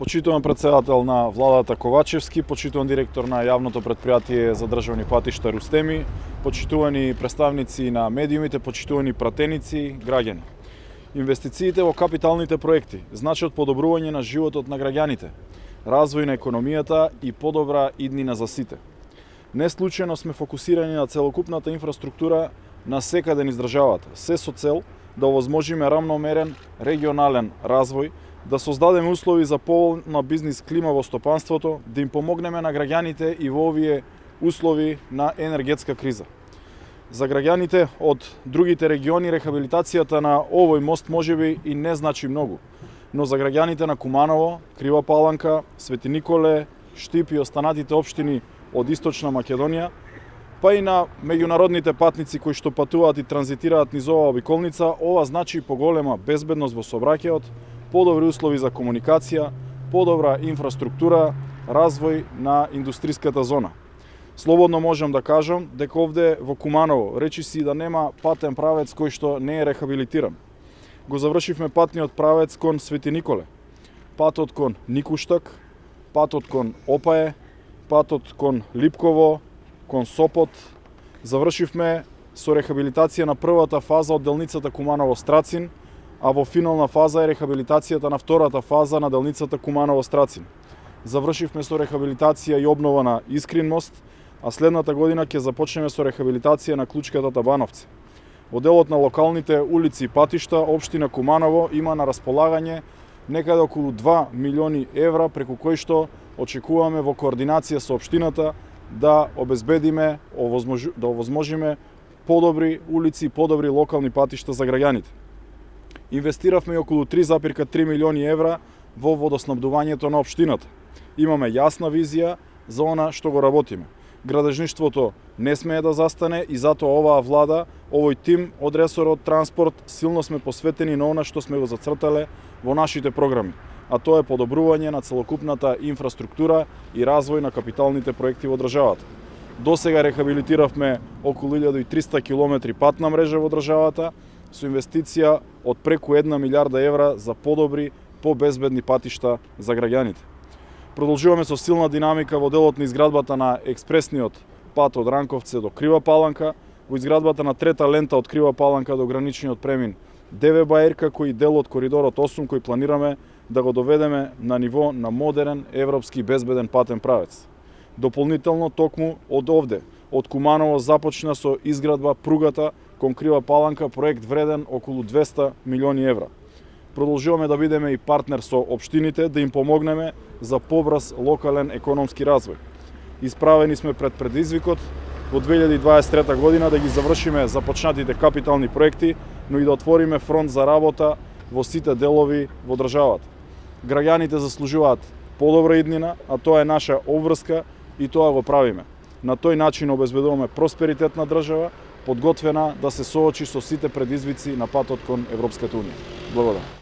Почитуван претседател на владата Ковачевски, почитуван директор на јавното претпријатие за државни патишта Рустеми, почитувани представници на медиумите, почитувани пратеници, граѓани. Инвестициите во капиталните проекти значат подобрување на животот на граѓаните, развој на економијата и подобра иднина за сите. Не случајно сме фокусирани на целокупната инфраструктура на секаде низ државата, се со цел да овозможиме рамномерен регионален развој, да создадеме услови за поволна бизнис клима во стопанството, да им помогнеме на граѓаните и во овие услови на енергетска криза. За граѓаните од другите региони рехабилитацијата на овој мост можеби и не значи многу, но за граѓаните на Куманово, Крива Паланка, Свети Николе, Штип и останатите општини од Источна Македонија, па и на меѓународните патници кои што патуваат и транзитираат низ оваа обиколница, ова значи поголема безбедност во сообраќајот, подобри услови за комуникација, подобра инфраструктура, развој на индустриската зона. Слободно можам да кажам дека овде во Куманово речиси да нема патен правец кој што не е рехабилитиран. Го завршивме патниот правец кон Свети Николе, патот кон Никуштак, патот кон Опаје, патот кон Липково, кон Сопот. Завршивме со рехабилитација на првата фаза од делницата Куманово-Страцин, а во финална фаза е рехабилитацијата на втората фаза на делницата Куманово-Страцин. Завршивме со рехабилитација и обнова на Искрин мост, а следната година ќе започнеме со рехабилитација на Клучката Табановци. Во делот на локалните улици и патишта, општина Куманово има на располагање некаде околу 2 милиони евра, преку кои што очекуваме во координација со општината да обезбедиме, да овозможиме подобри улици и подобри локални патишта за граѓаните. Инвестиравме околу 3,3 милиони евра во водоснабдувањето на општината. Имаме јасна визија за она што го работиме. Градежништвото не смее да застане и затоа оваа влада, овој тим од ресорот транспорт, силно сме посветени на она што сме го зацртале во нашите програми, а тоа е подобрување на целокупната инфраструктура и развој на капиталните проекти во државата. До сега рехабилитиравме околу 1300 километри патна мрежа во државата, со инвестиција од преку 1 милиарда евра за подобри, побезбедни патишта за граѓаните. Продолжуваме со силна динамика во делот на изградбата на експресниот пат од Ранковце до Крива Паланка, во изградбата на трета лента од Крива Паланка до граничниот премин Деве Баерка, кој дел од коридорот 8 кој планираме да го доведеме на ниво на модерен европски безбеден патен правец. Дополнително токму од овде, од Куманово започна со изградба пругата кон Крива Паланка, проект вреден околу 200 милиони евра. Продолжуваме да бидеме и партнер со општините, да им помогнеме за побрз локален економски развој. Исправени сме пред предизвикот во 2023 година да ги завршиме започнатите капитални проекти, но и да отвориме фронт за работа во сите делови во државата. Граѓаните заслужуваат подобра иднина, а тоа е наша обврска и тоа го правиме. На тој начин обезбедуваме просперитет на држава, подготвена да се соочи со сите предизвици на патот кон Европската унија. Благодарам.